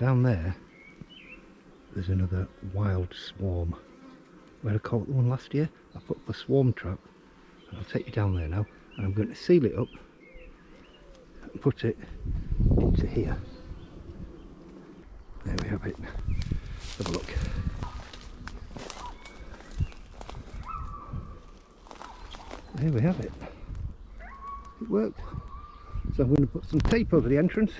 down there's another wild swarm. Where I caught the one last year, I put up a swarm trap, and I'll take you down there now, and I'm going to seal it up and put it into here. There we have it. Have a look. There we have it. It worked. So I'm going to put some tape over the entrance.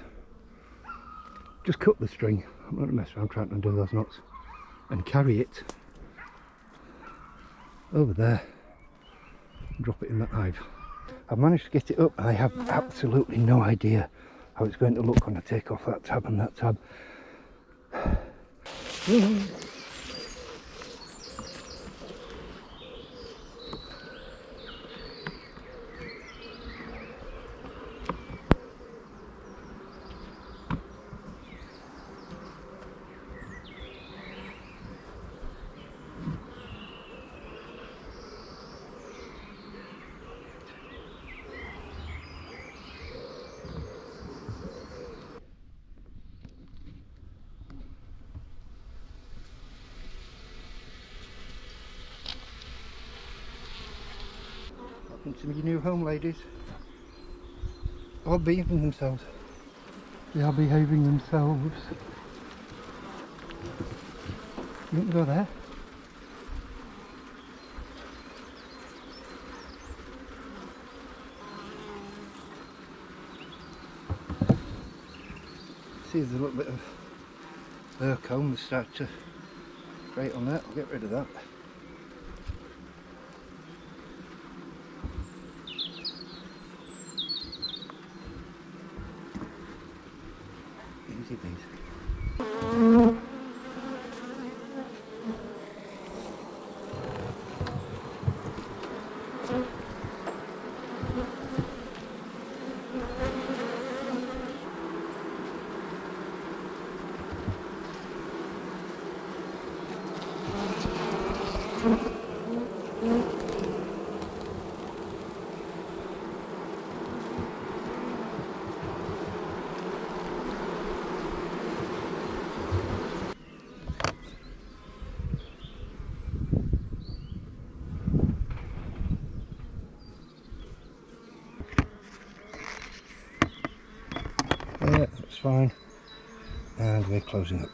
Just cut the string. I'm not going to mess around trying to undo those knots. And carry it over there. And drop it in that hive. I've managed to get it up. I have absolutely no idea how it's going to look when I take off that tab and that tab. Welcome to your new home, ladies. All behaving themselves. They are behaving themselves. You want to go there? See, there's a little bit of hair comb that starts to grate on that. I'll get rid of that. Easy peasy. Yeah, that's fine. And we're closing up.